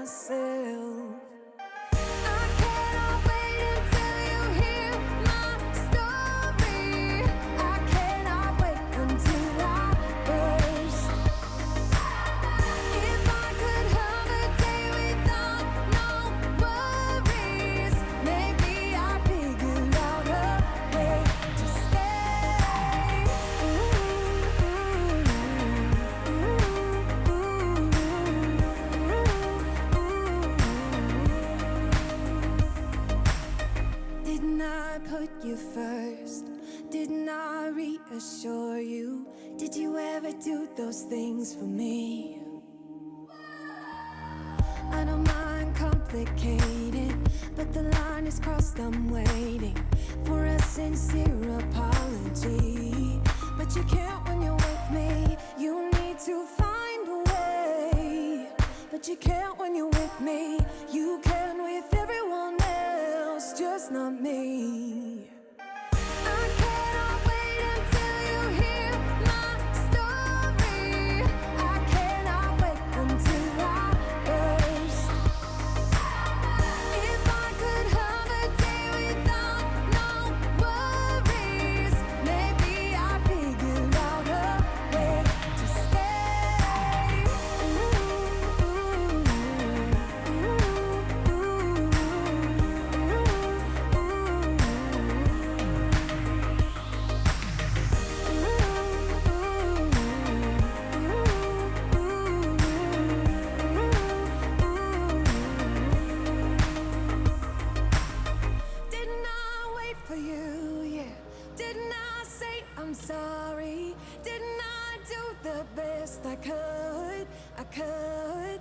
myself. I cannot wait until you hear my story. I cannot wait until I burst. If I could have a day without no worries, maybe I'd figure out a way to stay. Didn't I put you first? Didn't I reassure you? Did you ever do those things for me? I don't mind complicated, but the line is crossed. I'm waiting for a sincere apology. But you can't when you're with me. You need to find a way. But you can't when you're with me. You can with everyone else, just not me. I cannot wait until you hear my story. I cannot wait until I burst. If I could have a day without no worries, maybe I'd figure out a way to stay. Didn't I wait for you? Yeah. Didn't I say I'm sorry? Didn't I do the best I could? I could.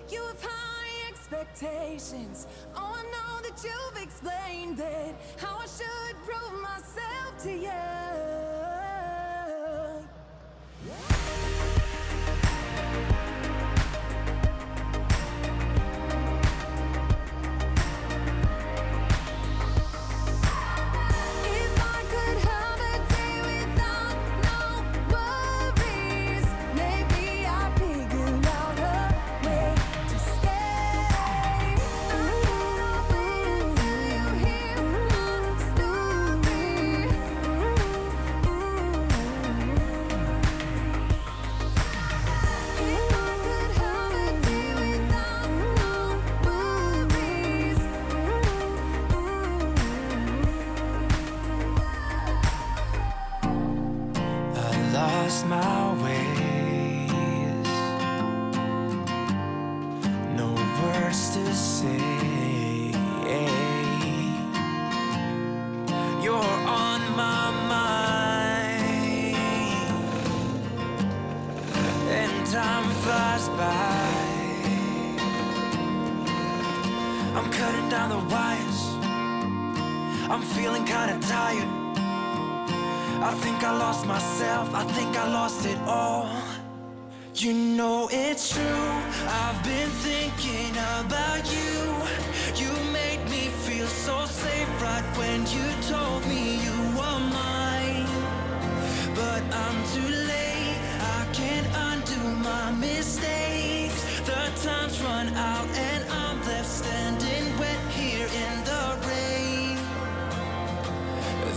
You have high expectations. Oh, I know that you've explained it. How I should prove myself to you. If I could have a day without no worries, maybe I'd figure out a way to stay. I cannot wait until you hear my story. If I could have a day without no worries. I lost my ways, no words to say. You're on my mind, and time flies by. I'm cutting down the wires, I'm feeling kinda tired. I think I lost myself, I think I lost it all. You know it's true, I've been thinking about you. You made me feel so safe right when you told me you were mine. But I'm too late, I can't undo my mistakes. The time's run out and I'm left standing wet here in the rain.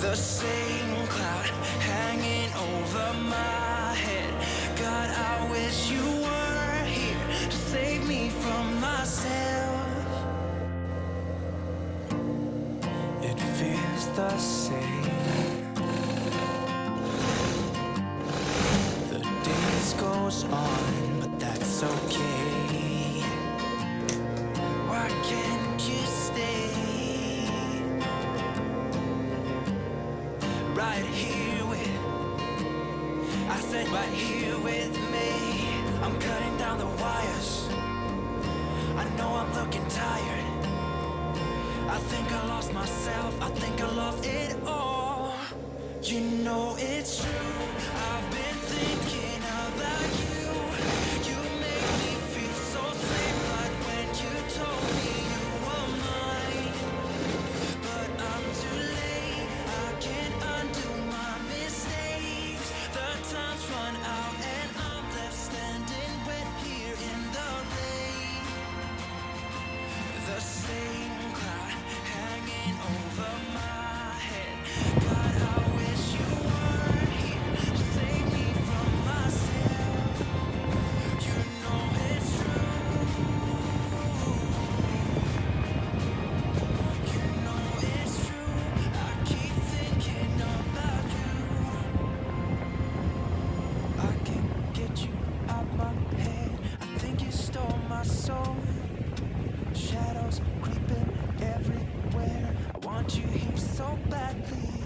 The same cloud hanging over my head. God, I wish you were here to save me from myself. It feels the same. The days goes on, but that's okay. Why can't you stay? Right here with, I said right here with me. I'm cutting down the wires, I know I'm looking tired. I think I lost myself, I think I lost it all. You know it's true, I've been thinking about you. You made me feel so safe right when you told me you were mine. But I'm too late, I can't undo my mistakes. The time's run out and I'm left standing wet here in the rain. shadows creeping everywhere. I want you here so badly.